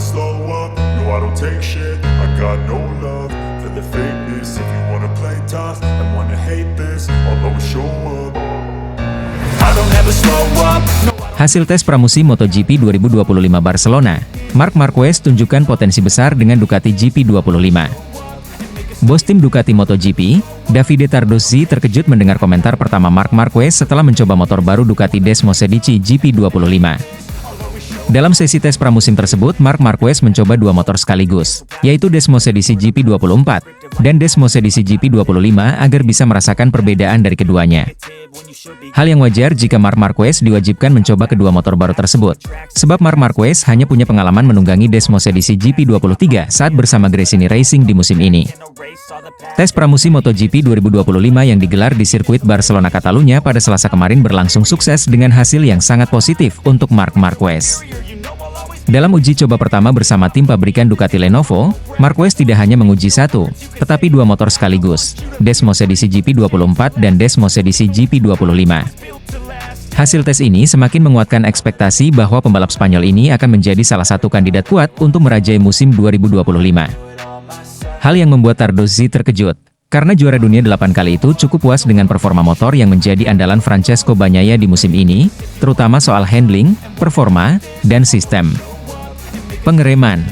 slow up, no I don't take shit. I got no love for the fakeness. If you wanna play tough and wanna hate this, I'll always show up. I don't ever slow up, no. Hasil tes pramusim MotoGP 2025 Barcelona, Marc Marquez tunjukkan potensi besar dengan Ducati GP25. Bos tim Ducati MotoGP, Davide Tardozzi terkejut mendengar komentar pertama Marc Marquez setelah mencoba motor baru Ducati Desmosedici GP25. Dalam sesi tes pramusim tersebut, Marc Marquez mencoba dua motor sekaligus, yaitu Desmosedici GP24 dan Desmosedici GP25 agar bisa merasakan perbedaan dari keduanya. Hal yang wajar jika Marc Marquez diwajibkan mencoba kedua motor baru tersebut, sebab Marc Marquez hanya punya pengalaman menunggangi Desmosedici GP23 saat bersama Gresini Racing di musim ini. Tes pramusim MotoGP 2025 yang digelar di sirkuit Barcelona Catalunya pada Selasa kemarin berlangsung sukses dengan hasil yang sangat positif untuk Marc Marquez. Dalam uji coba pertama bersama tim pabrikan Ducati Lenovo, Marquez tidak hanya menguji satu, tetapi dua motor sekaligus, Desmosedici GP24 dan Desmosedici GP25. Hasil tes ini semakin menguatkan ekspektasi bahwa pembalap Spanyol ini akan menjadi salah satu kandidat kuat untuk merajai musim 2025. Hal yang membuat Tardozzi terkejut, karena juara dunia 8 kali itu cukup puas dengan performa motor yang menjadi andalan Francesco Bagnaia di musim ini, terutama soal handling, performa, dan sistem pengereman.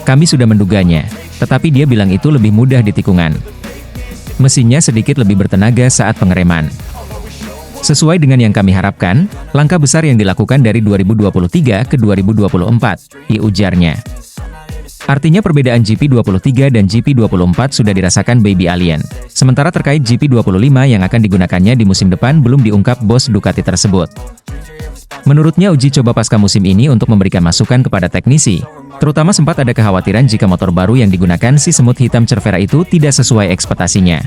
Kami sudah menduganya, tetapi dia bilang itu lebih mudah di tikungan. Mesinnya sedikit lebih bertenaga saat pengereman. Sesuai dengan yang kami harapkan, langkah besar yang dilakukan dari 2023 ke 2024, ujarnya. Artinya perbedaan GP23 dan GP24 sudah dirasakan Baby Alien. Sementara terkait GP25 yang akan digunakannya di musim depan belum diungkap bos Ducati tersebut. Menurutnya uji coba pasca musim ini untuk memberikan masukan kepada teknisi, terutama sempat ada kekhawatiran jika motor baru yang digunakan si semut hitam Cervera itu tidak sesuai ekspektasinya.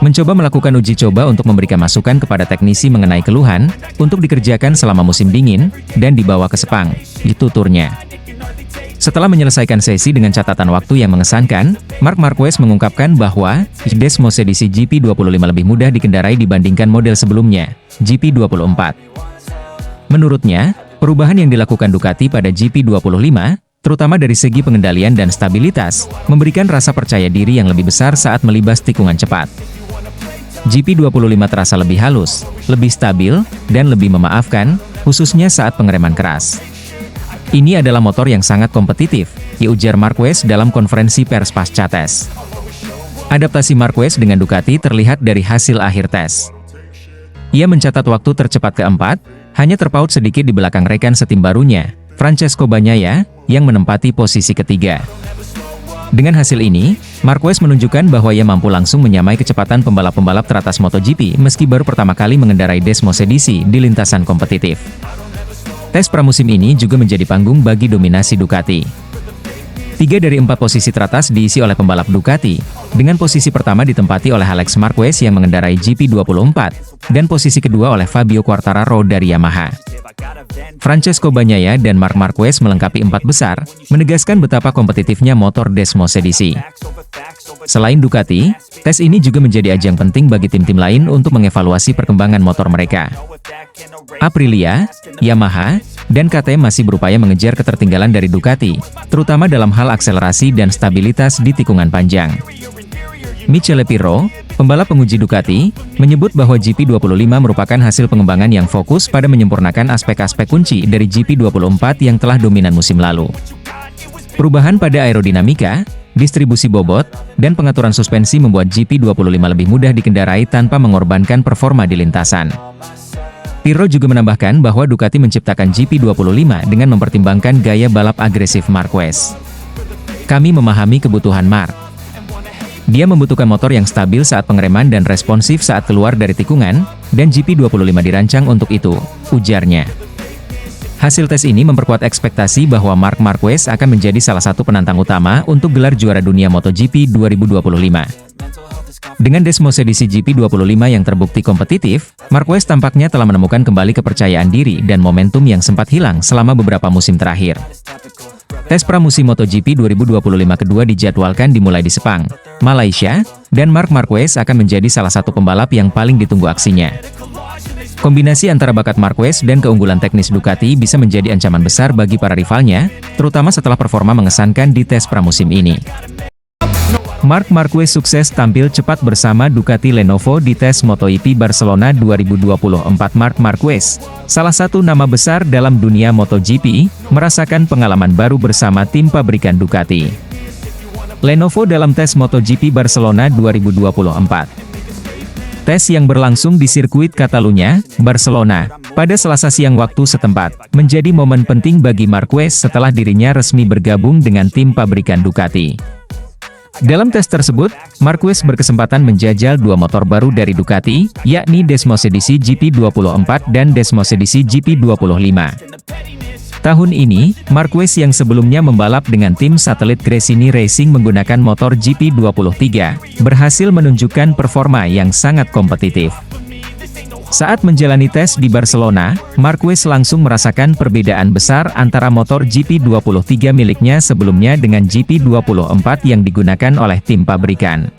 Mencoba melakukan uji coba untuk memberikan masukan kepada teknisi mengenai keluhan, untuk dikerjakan selama musim dingin, dan dibawa ke Sepang, dituturnya. Setelah menyelesaikan sesi dengan catatan waktu yang mengesankan, Marc Marquez mengungkapkan bahwa Desmosedici GP25 lebih mudah dikendarai dibandingkan model sebelumnya, GP24. Menurutnya, perubahan yang dilakukan Ducati pada GP25, terutama dari segi pengendalian dan stabilitas, memberikan rasa percaya diri yang lebih besar saat melibas tikungan cepat. GP25 terasa lebih halus, lebih stabil, dan lebih memaafkan, khususnya saat pengereman keras. Ini adalah motor yang sangat kompetitif, ujar Marquez dalam konferensi pers pasca tes. Adaptasi Marquez dengan Ducati terlihat dari hasil akhir tes. Ia mencatat waktu tercepat keempat, hanya terpaut sedikit di belakang rekan setim barunya, Francesco Bagnaia, yang menempati posisi ketiga. Dengan hasil ini, Marquez menunjukkan bahwa ia mampu langsung menyamai kecepatan pembalap-pembalap teratas MotoGP meski baru pertama kali mengendarai Desmosedici di lintasan kompetitif. Tes pramusim ini juga menjadi panggung bagi dominasi Ducati. 3 dari 4 posisi teratas diisi oleh pembalap Ducati, dengan posisi pertama ditempati oleh Alex Marquez yang mengendarai GP24, dan posisi kedua oleh Fabio Quartararo dari Yamaha. Francesco Bagnaia dan Marc Marquez melengkapi 4 besar, menegaskan betapa kompetitifnya motor Desmosedici. Selain Ducati, tes ini juga menjadi ajang penting bagi tim-tim lain untuk mengevaluasi perkembangan motor mereka. Aprilia, Yamaha, dan KTM masih berupaya mengejar ketertinggalan dari Ducati, terutama dalam hal akselerasi dan stabilitas di tikungan panjang. Michele Pirro, pembalap penguji Ducati, menyebut bahwa GP25 merupakan hasil pengembangan yang fokus pada menyempurnakan aspek-aspek kunci dari GP24 yang telah dominan musim lalu. Perubahan pada aerodinamika, distribusi bobot, dan pengaturan suspensi membuat GP25 lebih mudah dikendarai tanpa mengorbankan performa di lintasan. Pirro juga menambahkan bahwa Ducati menciptakan GP25 dengan mempertimbangkan gaya balap agresif Marquez. Kami memahami kebutuhan Marc. Dia membutuhkan motor yang stabil saat pengereman dan responsif saat keluar dari tikungan, dan GP25 dirancang untuk itu, ujarnya. Hasil tes ini memperkuat ekspektasi bahwa Marc Marquez akan menjadi salah satu penantang utama untuk gelar juara dunia MotoGP 2025. Dengan Desmosedici GP25 yang terbukti kompetitif, Marquez tampaknya telah menemukan kembali kepercayaan diri dan momentum yang sempat hilang selama beberapa musim terakhir. Tes pramusim MotoGP 2025 kedua dijadwalkan dimulai di Sepang, Malaysia, dan Marc Marquez akan menjadi salah satu pembalap yang paling ditunggu aksinya. Kombinasi antara bakat Marquez dan keunggulan teknis Ducati bisa menjadi ancaman besar bagi para rivalnya, terutama setelah performa mengesankan di tes pramusim ini. Marc Marquez sukses tampil cepat bersama Ducati Lenovo di tes MotoGP Barcelona 2024. Marc Marquez, salah satu nama besar dalam dunia MotoGP, merasakan pengalaman baru bersama tim pabrikan Ducati Lenovo dalam tes MotoGP Barcelona 2024. Tes yang berlangsung di sirkuit Catalunya, Barcelona, pada Selasa siang waktu setempat, menjadi momen penting bagi Marquez setelah dirinya resmi bergabung dengan tim pabrikan Ducati. Dalam tes tersebut, Marquez berkesempatan menjajal dua motor baru dari Ducati, yakni Desmos edisi GP24 dan Desmos edisi GP25. Tahun ini, Marquez yang sebelumnya membalap dengan tim satelit Gresini Racing menggunakan motor GP23, berhasil menunjukkan performa yang sangat kompetitif. Saat menjalani tes di Barcelona, Marquez langsung merasakan perbedaan besar antara motor GP23 miliknya sebelumnya dengan GP24 yang digunakan oleh tim pabrikan.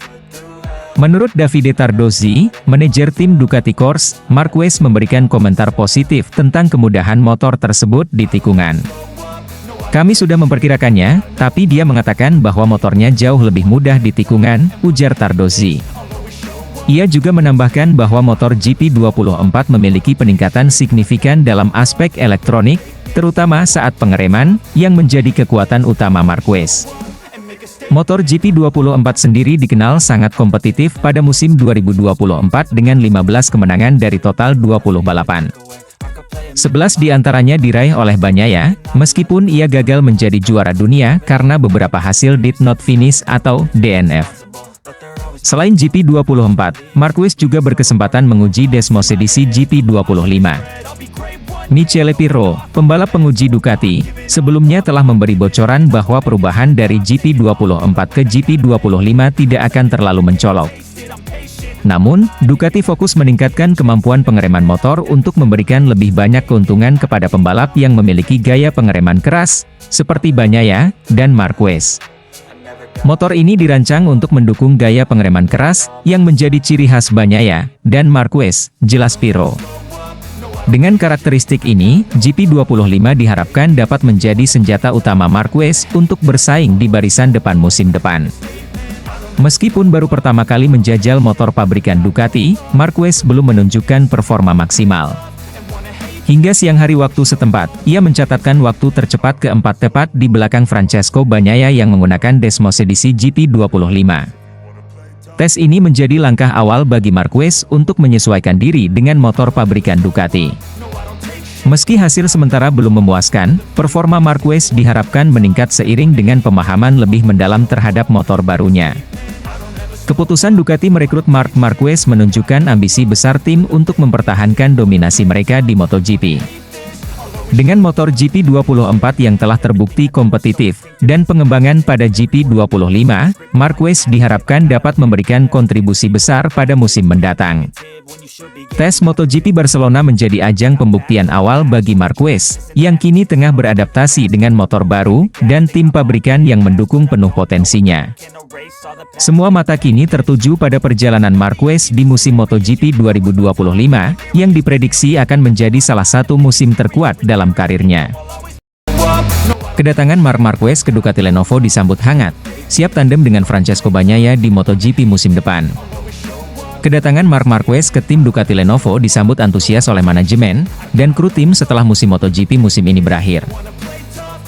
Menurut Davide Tardozzi, manajer tim Ducati Corse, Marquez memberikan komentar positif tentang kemudahan motor tersebut di tikungan. "Kami sudah memperkirakannya, tapi dia mengatakan bahwa motornya jauh lebih mudah di tikungan," ujar Tardozzi. Ia juga menambahkan bahwa motor GP24 memiliki peningkatan signifikan dalam aspek elektronik, terutama saat pengereman, yang menjadi kekuatan utama Marquez. Motor GP24 sendiri dikenal sangat kompetitif pada musim 2024 dengan 15 kemenangan dari total 20 balapan. 11 diantaranya diraih oleh Bagnaia, meskipun ia gagal menjadi juara dunia karena beberapa hasil did not finish atau DNF. Selain GP24, Marquez juga berkesempatan menguji Desmos edisi GP25. Michele Pirro, pembalap penguji Ducati, sebelumnya telah memberi bocoran bahwa perubahan dari GP24 ke GP25 tidak akan terlalu mencolok. Namun, Ducati fokus meningkatkan kemampuan pengereman motor untuk memberikan lebih banyak keuntungan kepada pembalap yang memiliki gaya pengereman keras, seperti Bagnaia dan Marquez. Motor ini dirancang untuk mendukung gaya pengereman keras, yang menjadi ciri khas Bagnaia dan Marquez, jelas Pirro. Dengan karakteristik ini, GP25 diharapkan dapat menjadi senjata utama Marquez untuk bersaing di barisan depan musim depan. Meskipun baru pertama kali menjajal motor pabrikan Ducati, Marquez belum menunjukkan performa maksimal. Hingga siang hari waktu setempat, ia mencatatkan waktu tercepat keempat tepat di belakang Francesco Bagnaia yang menggunakan Desmos edisi GP25. Tes ini menjadi langkah awal bagi Marquez untuk menyesuaikan diri dengan motor pabrikan Ducati. Meski hasil sementara belum memuaskan, performa Marquez diharapkan meningkat seiring dengan pemahaman lebih mendalam terhadap motor barunya. Keputusan Ducati merekrut Marc Marquez menunjukkan ambisi besar tim untuk mempertahankan dominasi mereka di MotoGP. Dengan motor GP24 yang telah terbukti kompetitif, dan pengembangan pada GP25, Marquez diharapkan dapat memberikan kontribusi besar pada musim mendatang. Tes MotoGP Barcelona menjadi ajang pembuktian awal bagi Marquez, yang kini tengah beradaptasi dengan motor baru, dan tim pabrikan yang mendukung penuh potensinya. Semua mata kini tertuju pada perjalanan Marquez di musim MotoGP 2025, yang diprediksi akan menjadi salah satu musim terkuat dalam karirnya. Kedatangan Marc Marquez ke Ducati Lenovo disambut hangat, siap tandem dengan Francesco Bagnaia di MotoGP musim depan. Kedatangan Marc Marquez ke tim Ducati Lenovo disambut antusias oleh manajemen dan kru tim setelah musim MotoGP musim ini berakhir.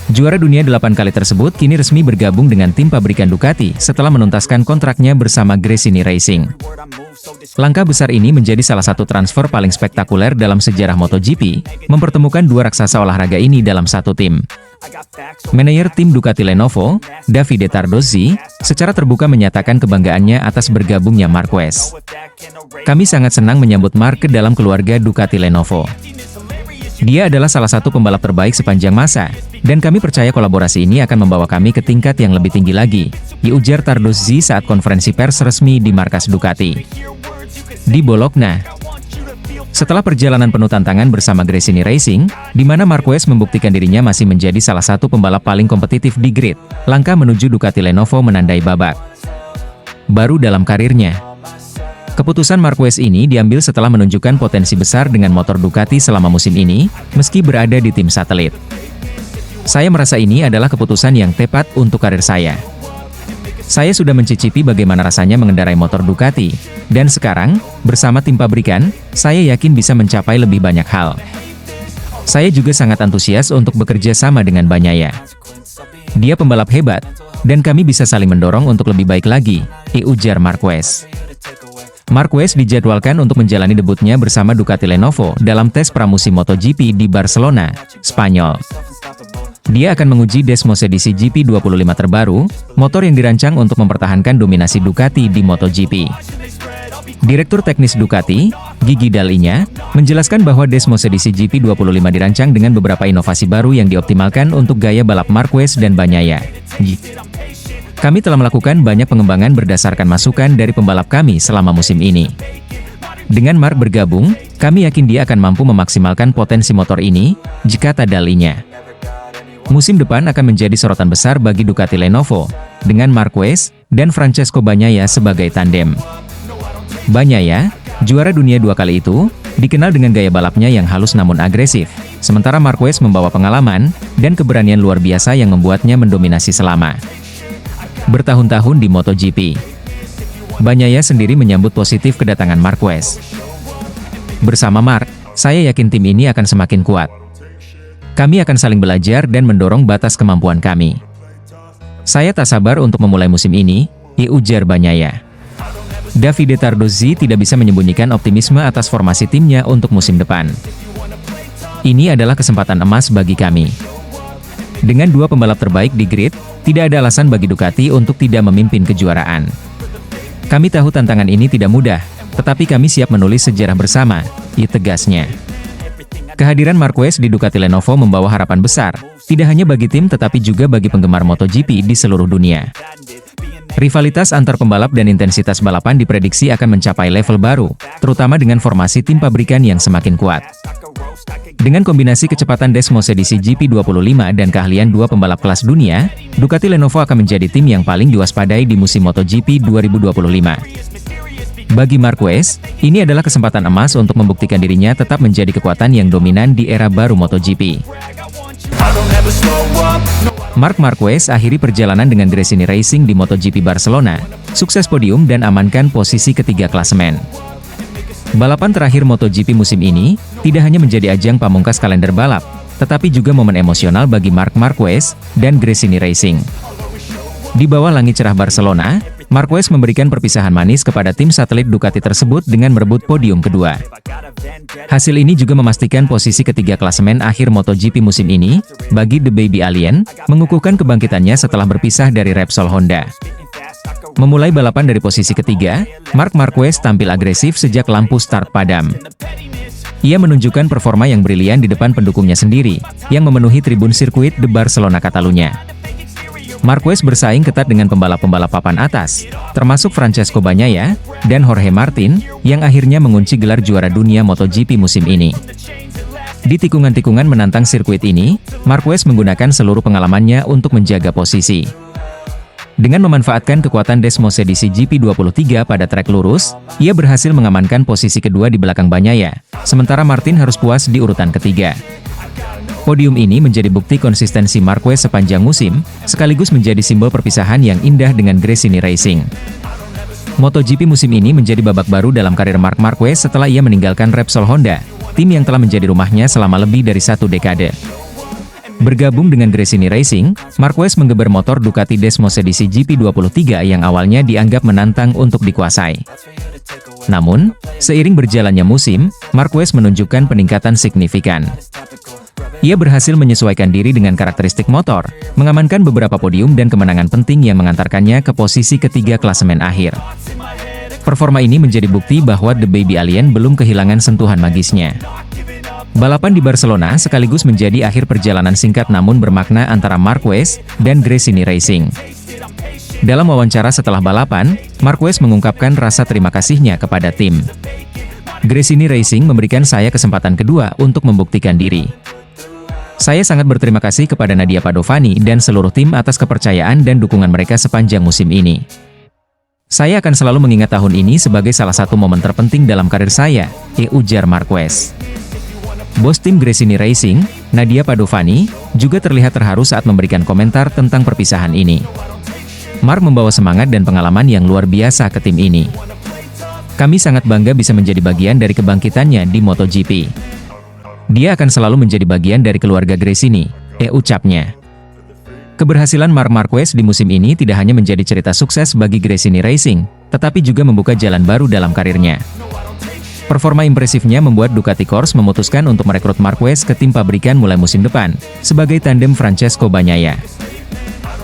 Juara dunia 8 kali tersebut kini resmi bergabung dengan tim pabrikan Ducati setelah menuntaskan kontraknya bersama Gresini Racing. Langkah besar ini menjadi salah satu transfer paling spektakuler dalam sejarah MotoGP, mempertemukan dua raksasa olahraga ini dalam satu tim. Manajer tim Ducati Lenovo, Davide Tardozzi, secara terbuka menyatakan kebanggaannya atas bergabungnya Marquez. "Kami sangat senang menyambut Marc ke dalam keluarga Ducati Lenovo. Dia adalah salah satu pembalap terbaik sepanjang masa, dan kami percaya kolaborasi ini akan membawa kami ke tingkat yang lebih tinggi lagi," diujar Tardozzi saat konferensi pers resmi di markas Ducati di Bologna. Setelah perjalanan penuh tantangan bersama Gresini Racing, di mana Marquez membuktikan dirinya masih menjadi salah satu pembalap paling kompetitif di grid, langkah menuju Ducati Lenovo menandai babak baru dalam karirnya. Keputusan Marquez ini diambil setelah menunjukkan potensi besar dengan motor Ducati selama musim ini, meski berada di tim satelit. Saya merasa ini adalah keputusan yang tepat untuk karir saya. Saya sudah mencicipi bagaimana rasanya mengendarai motor Ducati, dan sekarang, bersama tim pabrikan, saya yakin bisa mencapai lebih banyak hal. Saya juga sangat antusias untuk bekerja sama dengan Bagnaia. Dia pembalap hebat, dan kami bisa saling mendorong untuk lebih baik lagi, ujar Marquez. Marquez dijadwalkan untuk menjalani debutnya bersama Ducati Lenovo dalam tes pramusim MotoGP di Barcelona, Spanyol. Dia akan menguji Desmosedici GP25 terbaru, motor yang dirancang untuk mempertahankan dominasi Ducati di MotoGP. Direktur teknis Ducati, Gigi Dall'Igna, menjelaskan bahwa Desmosedici GP25 dirancang dengan beberapa inovasi baru yang dioptimalkan untuk gaya balap Marquez dan Bagnaia. Kami telah melakukan banyak pengembangan berdasarkan masukan dari pembalap kami selama musim ini. Dengan Mark bergabung, kami yakin dia akan mampu memaksimalkan potensi motor ini, kata Dall'Igna. Musim depan akan menjadi sorotan besar bagi Ducati Lenovo, dengan Marquez dan Francesco Bagnaia sebagai tandem. Bagnaia, juara dunia 2 kali itu, dikenal dengan gaya balapnya yang halus namun agresif, sementara Marquez membawa pengalaman dan keberanian luar biasa yang membuatnya mendominasi selama bertahun-tahun di MotoGP. Bagnaia sendiri menyambut positif kedatangan Marquez. Bersama Mark, saya yakin tim ini akan semakin kuat. Kami akan saling belajar dan mendorong batas kemampuan kami. Saya tak sabar untuk memulai musim ini, ujar Bagnaia. Davide Tardozzi tidak bisa menyembunyikan optimisme atas formasi timnya untuk musim depan. Ini adalah kesempatan emas bagi kami. Dengan 2 pembalap terbaik di grid, tidak ada alasan bagi Ducati untuk tidak memimpin kejuaraan. Kami tahu tantangan ini tidak mudah, tetapi kami siap menulis sejarah bersama, tegasnya. Kehadiran Marquez di Ducati Lenovo membawa harapan besar, tidak hanya bagi tim tetapi juga bagi penggemar MotoGP di seluruh dunia. Rivalitas antar pembalap dan intensitas balapan diprediksi akan mencapai level baru, terutama dengan formasi tim pabrikan yang semakin kuat. Dengan kombinasi kecepatan Desmosedici GP25 dan keahlian 2 pembalap kelas dunia, Ducati Lenovo akan menjadi tim yang paling diwaspadai di musim MotoGP 2025. Bagi Marquez, ini adalah kesempatan emas untuk membuktikan dirinya tetap menjadi kekuatan yang dominan di era baru MotoGP. Marc Marquez akhiri perjalanan dengan Gresini Racing di MotoGP Barcelona, sukses podium dan amankan posisi ketiga klasemen. Balapan terakhir MotoGP musim ini, tidak hanya menjadi ajang pamungkas kalender balap, tetapi juga momen emosional bagi Marc Marquez dan Gresini Racing. Di bawah langit cerah Barcelona, Marquez memberikan perpisahan manis kepada tim satelit Ducati tersebut dengan merebut podium kedua. Hasil ini juga memastikan posisi ketiga klasemen akhir MotoGP musim ini, bagi The Baby Alien, mengukuhkan kebangkitannya setelah berpisah dari Repsol Honda. Memulai balapan dari posisi ketiga, Marc Marquez tampil agresif sejak lampu start padam. Ia menunjukkan performa yang brilian di depan pendukungnya sendiri, yang memenuhi tribun sirkuit de Barcelona Catalunya. Marquez bersaing ketat dengan pembalap-pembalap papan atas, termasuk Francesco Bagnaia dan Jorge Martin, yang akhirnya mengunci gelar juara dunia MotoGP musim ini. Di tikungan-tikungan menantang sirkuit ini, Marquez menggunakan seluruh pengalamannya untuk menjaga posisi. Dengan memanfaatkan kekuatan Desmosedici GP23 pada trek lurus, ia berhasil mengamankan posisi kedua di belakang Bagnaia, sementara Martin harus puas di urutan ketiga. Podium ini menjadi bukti konsistensi Marquez sepanjang musim, sekaligus menjadi simbol perpisahan yang indah dengan Gresini Racing. MotoGP musim ini menjadi babak baru dalam karir Marc Marquez setelah ia meninggalkan Repsol Honda, tim yang telah menjadi rumahnya selama lebih dari 1 dekade. Bergabung dengan Gresini Racing, Marquez menggeber motor Ducati Desmosedici GP23 yang awalnya dianggap menantang untuk dikuasai. Namun, seiring berjalannya musim, Marquez menunjukkan peningkatan signifikan. Ia berhasil menyesuaikan diri dengan karakteristik motor, mengamankan beberapa podium dan kemenangan penting yang mengantarkannya ke posisi ketiga klasemen akhir. Performa ini menjadi bukti bahwa The Baby Alien belum kehilangan sentuhan magisnya. Balapan di Barcelona sekaligus menjadi akhir perjalanan singkat namun bermakna antara Marquez dan Gresini Racing. Dalam wawancara setelah balapan, Marquez mengungkapkan rasa terima kasihnya kepada tim. Gresini Racing memberikan saya kesempatan kedua untuk membuktikan diri. Saya sangat berterima kasih kepada Nadia Padovani dan seluruh tim atas kepercayaan dan dukungan mereka sepanjang musim ini. Saya akan selalu mengingat tahun ini sebagai salah satu momen terpenting dalam karir saya, ujar Marquez. Bos tim Gresini Racing, Nadia Padovani, juga terlihat terharu saat memberikan komentar tentang perpisahan ini. Mark membawa semangat dan pengalaman yang luar biasa ke tim ini. Kami sangat bangga bisa menjadi bagian dari kebangkitannya di MotoGP. Dia akan selalu menjadi bagian dari keluarga Gresini, ucapnya. Keberhasilan Marc Marquez di musim ini tidak hanya menjadi cerita sukses bagi Gresini Racing, tetapi juga membuka jalan baru dalam karirnya. Performa impresifnya membuat Ducati Corse memutuskan untuk merekrut Marquez ke tim pabrikan mulai musim depan, sebagai tandem Francesco Bagnaia.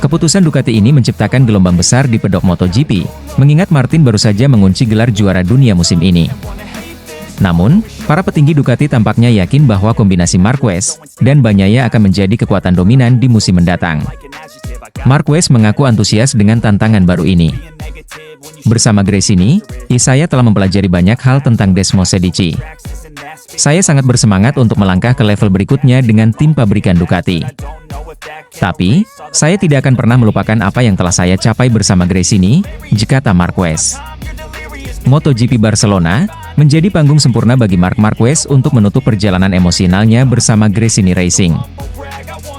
Keputusan Ducati ini menciptakan gelombang besar di pedok MotoGP, mengingat Martin baru saja mengunci gelar juara dunia musim ini. Namun, para petinggi Ducati tampaknya yakin bahwa kombinasi Marquez dan Bagnaia akan menjadi kekuatan dominan di musim mendatang. Marquez mengaku antusias dengan tantangan baru ini. Bersama Gresini, saya telah mempelajari banyak hal tentang Desmos Cedici. Saya sangat bersemangat untuk melangkah ke level berikutnya dengan tim pabrikan Ducati. Tapi, saya tidak akan pernah melupakan apa yang telah saya capai bersama Gresini, kata Marquez. MotoGP Barcelona menjadi panggung sempurna bagi Marc Marquez untuk menutup perjalanan emosionalnya bersama Gresini Racing.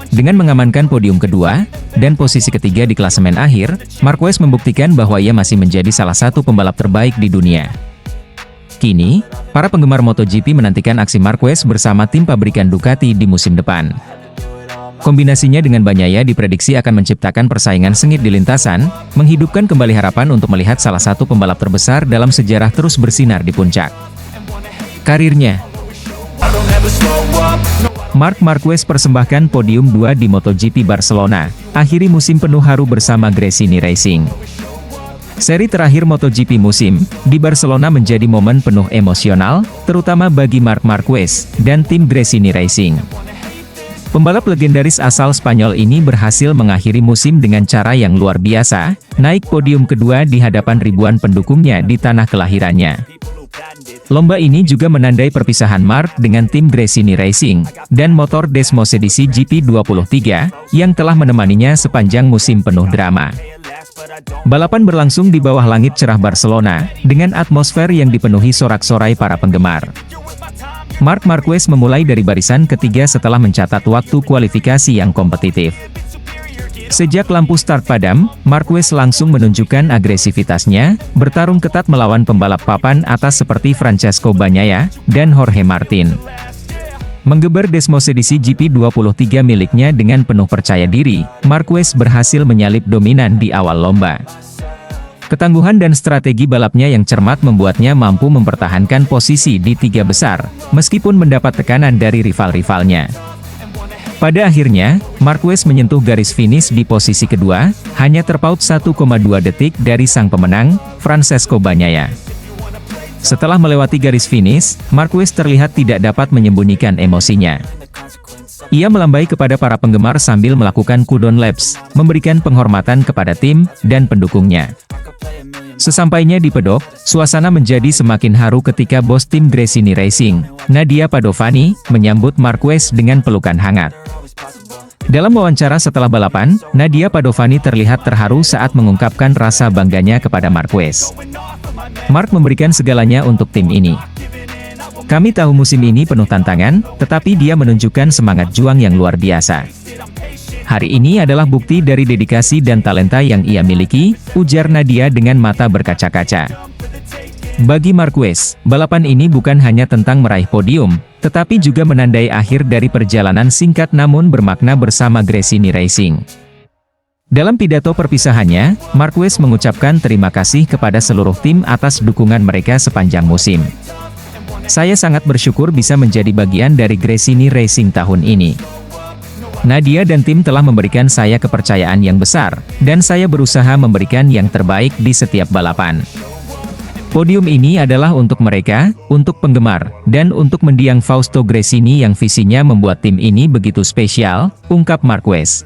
Dengan mengamankan podium kedua dan posisi ketiga di klasemen akhir, Marquez membuktikan bahwa ia masih menjadi salah satu pembalap terbaik di dunia. Kini, para penggemar MotoGP menantikan aksi Marquez bersama tim pabrikan Ducati di musim depan. Kombinasinya dengan Bagnaia diprediksi akan menciptakan persaingan sengit di lintasan, menghidupkan kembali harapan untuk melihat salah satu pembalap terbesar dalam sejarah terus bersinar di puncak karirnya. Marc Marquez persembahkan podium 2 di MotoGP Barcelona, akhiri musim penuh haru bersama Gresini Racing. Seri terakhir MotoGP musim di Barcelona menjadi momen penuh emosional, terutama bagi Marc Marquez dan tim Gresini Racing. Pembalap legendaris asal Spanyol ini berhasil mengakhiri musim dengan cara yang luar biasa, naik podium kedua di hadapan ribuan pendukungnya di tanah kelahirannya. Lomba ini juga menandai perpisahan Marc dengan tim Gresini Racing dan motor Desmos Cedici GP23 yang telah menemaninya sepanjang musim penuh drama. Balapan berlangsung di bawah langit cerah Barcelona dengan atmosfer yang dipenuhi sorak-sorai para penggemar. Marc Marquez memulai dari barisan ketiga setelah mencatat waktu kualifikasi yang kompetitif. Sejak lampu start padam, Marquez langsung menunjukkan agresivitasnya, bertarung ketat melawan pembalap papan atas seperti Francesco Bagnaia dan Jorge Martin. Menggeber Desmos Cedici GP23 miliknya dengan penuh percaya diri, Marquez berhasil menyalip dominan di awal lomba. Ketangguhan dan strategi balapnya yang cermat membuatnya mampu mempertahankan posisi di tiga besar, meskipun mendapat tekanan dari rival-rivalnya. Pada akhirnya, Marquez menyentuh garis finish di posisi kedua, hanya terpaut 1,2 detik dari sang pemenang, Francesco Bagnaia. Setelah melewati garis finish, Marquez terlihat tidak dapat menyembunyikan emosinya. Ia melambai kepada para penggemar sambil melakukan cooldown laps, memberikan penghormatan kepada tim dan pendukungnya. Sesampainya di pedok, suasana menjadi semakin haru ketika bos tim Gresini Racing, Nadia Padovani, menyambut Marquez dengan pelukan hangat. Dalam wawancara setelah balapan, Nadia Padovani terlihat terharu saat mengungkapkan rasa bangganya kepada Marquez. Marc memberikan segalanya untuk tim ini. Kami tahu musim ini penuh tantangan, tetapi dia menunjukkan semangat juang yang luar biasa. Hari ini adalah bukti dari dedikasi dan talenta yang ia miliki, ujar Nadia dengan mata berkaca-kaca. Bagi Marquez, balapan ini bukan hanya tentang meraih podium, tetapi juga menandai akhir dari perjalanan singkat namun bermakna bersama Gresini Racing. Dalam pidato perpisahannya, Marquez mengucapkan terima kasih kepada seluruh tim atas dukungan mereka sepanjang musim. Saya sangat bersyukur bisa menjadi bagian dari Gresini Racing tahun ini. Nadia dan tim telah memberikan saya kepercayaan yang besar, dan saya berusaha memberikan yang terbaik di setiap balapan. Podium ini adalah untuk mereka, untuk penggemar, dan untuk mendiang Fausto Gresini yang visinya membuat tim ini begitu spesial, ungkap Marquez.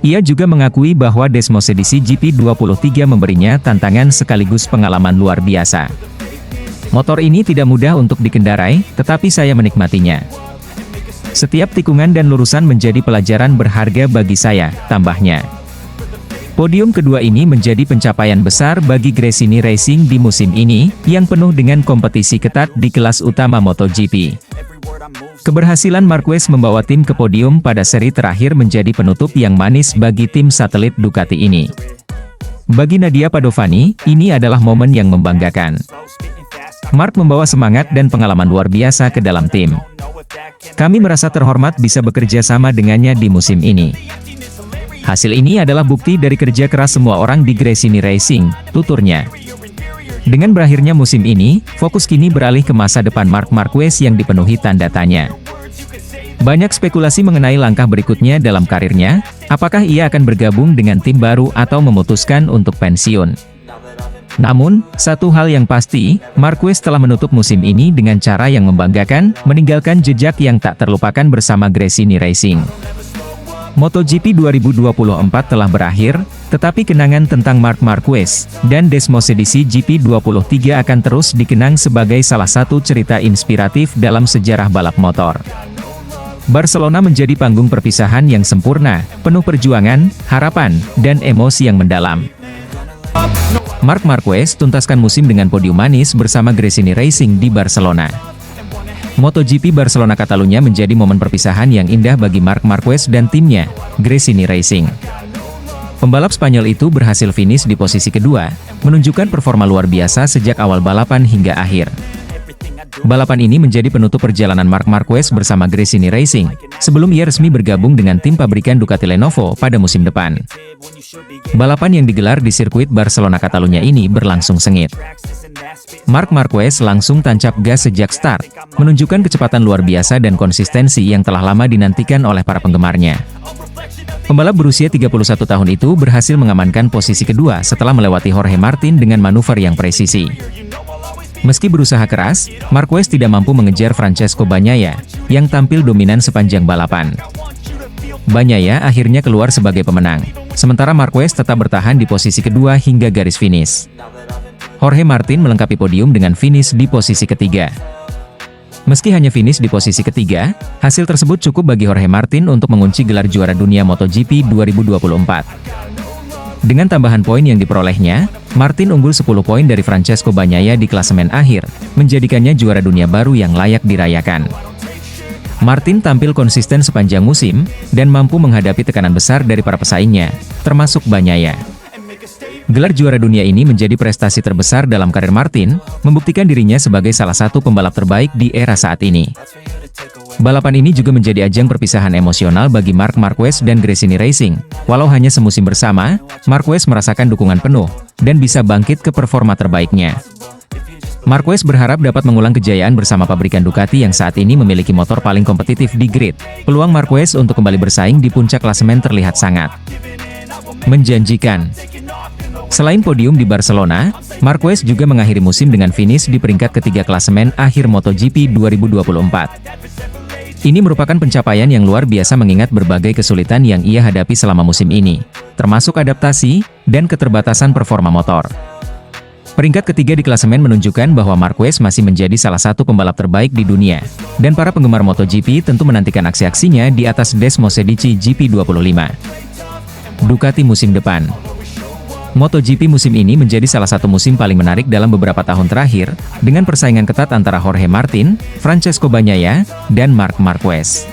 Ia juga mengakui bahwa Desmos Cedici GP23 memberinya tantangan sekaligus pengalaman luar biasa. Motor ini tidak mudah untuk dikendarai, tetapi saya menikmatinya. Setiap tikungan dan lurusan menjadi pelajaran berharga bagi saya, tambahnya. Podium kedua ini menjadi pencapaian besar bagi Gresini Racing di musim ini, yang penuh dengan kompetisi ketat di kelas utama MotoGP. Keberhasilan Marquez membawa tim ke podium pada seri terakhir menjadi penutup yang manis bagi tim satelit Ducati ini. Bagi Nadia Padovani, ini adalah momen yang membanggakan. Mark membawa semangat dan pengalaman luar biasa ke dalam tim. Kami merasa terhormat bisa bekerja sama dengannya di musim ini. Hasil ini adalah bukti dari kerja keras semua orang di Gresini Racing, tuturnya. Dengan berakhirnya musim ini, fokus kini beralih ke masa depan Marc Marquez yang dipenuhi tanda tanya. Banyak spekulasi mengenai langkah berikutnya dalam karirnya, apakah ia akan bergabung dengan tim baru atau memutuskan untuk pensiun. Namun, satu hal yang pasti, Marquez telah menutup musim ini dengan cara yang membanggakan, meninggalkan jejak yang tak terlupakan bersama Gresini Racing. MotoGP 2024 telah berakhir, tetapi kenangan tentang Marc Marquez dan Desmosedici GP23 akan terus dikenang sebagai salah satu cerita inspiratif dalam sejarah balap motor. Barcelona menjadi panggung perpisahan yang sempurna, penuh perjuangan, harapan, dan emosi yang mendalam. Marc Marquez tuntaskan musim dengan podium manis bersama Gresini Racing di Barcelona. MotoGP Barcelona Catalunya menjadi momen perpisahan yang indah bagi Marc Marquez dan timnya, Gresini Racing. Pembalap Spanyol itu berhasil finish di posisi kedua, menunjukkan performa luar biasa sejak awal balapan hingga akhir. Balapan ini menjadi penutup perjalanan Marc Marquez bersama Gresini Racing, sebelum ia resmi bergabung dengan tim pabrikan Ducati Lenovo pada musim depan. Balapan yang digelar di sirkuit Barcelona Catalunya ini berlangsung sengit. Marc Marquez langsung tancap gas sejak start, menunjukkan kecepatan luar biasa dan konsistensi yang telah lama dinantikan oleh para penggemarnya. Pembalap berusia 31 tahun itu berhasil mengamankan posisi kedua setelah melewati Jorge Martin dengan manuver yang presisi. Meski berusaha keras, Marquez tidak mampu mengejar Francesco Bagnaia, yang tampil dominan sepanjang balapan. Bagnaia akhirnya keluar sebagai pemenang, sementara Marquez tetap bertahan di posisi kedua hingga garis finish. Jorge Martin melengkapi podium dengan finish di posisi ketiga. Meski hanya finish di posisi ketiga, hasil tersebut cukup bagi Jorge Martin untuk mengunci gelar juara dunia MotoGP 2024. Dengan tambahan poin yang diperolehnya, Martin unggul 10 poin dari Francesco Bagnaia di klasemen akhir, menjadikannya juara dunia baru yang layak dirayakan. Martin tampil konsisten sepanjang musim, dan mampu menghadapi tekanan besar dari para pesaingnya, termasuk Bagnaia. Gelar juara dunia ini menjadi prestasi terbesar dalam karir Martin, membuktikan dirinya sebagai salah satu pembalap terbaik di era saat ini. Balapan ini juga menjadi ajang perpisahan emosional bagi Marc Marquez dan Gresini Racing. Walau hanya semusim bersama, Marquez merasakan dukungan penuh, dan bisa bangkit ke performa terbaiknya. Marquez berharap dapat mengulang kejayaan bersama pabrikan Ducati yang saat ini memiliki motor paling kompetitif di grid. Peluang Marquez untuk kembali bersaing di puncak klasemen terlihat sangat menjanjikan. Selain podium di Barcelona, Marquez juga mengakhiri musim dengan finish di peringkat ketiga klasemen akhir MotoGP 2024. Ini merupakan pencapaian yang luar biasa mengingat berbagai kesulitan yang ia hadapi selama musim ini, termasuk adaptasi dan keterbatasan performa motor. Peringkat ketiga di klasemen menunjukkan bahwa Marquez masih menjadi salah satu pembalap terbaik di dunia, dan para penggemar MotoGP tentu menantikan aksi-aksinya di atas Desmosedici GP25. Ducati musim depan. MotoGP musim ini menjadi salah satu musim paling menarik dalam beberapa tahun terakhir, dengan persaingan ketat antara Jorge Martin, Francesco Bagnaia, dan Marc Marquez.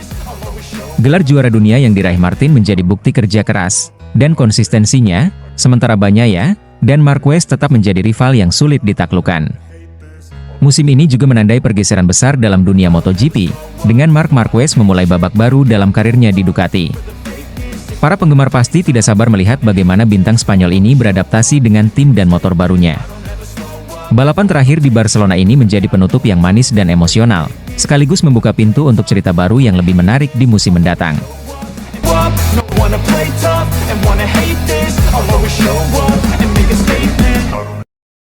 Gelar juara dunia yang diraih Martin menjadi bukti kerja keras dan konsistensinya, sementara Bagnaia dan Marquez tetap menjadi rival yang sulit ditaklukkan. Musim ini juga menandai pergeseran besar dalam dunia MotoGP, dengan Marc Marquez memulai babak baru dalam karirnya di Ducati. Para penggemar pasti tidak sabar melihat bagaimana bintang Spanyol ini beradaptasi dengan tim dan motor barunya. Balapan terakhir di Barcelona ini menjadi penutup yang manis dan emosional, sekaligus membuka pintu untuk cerita baru yang lebih menarik di musim mendatang. Wanna play tough and wanna hate this, I'll always show up and make a statement.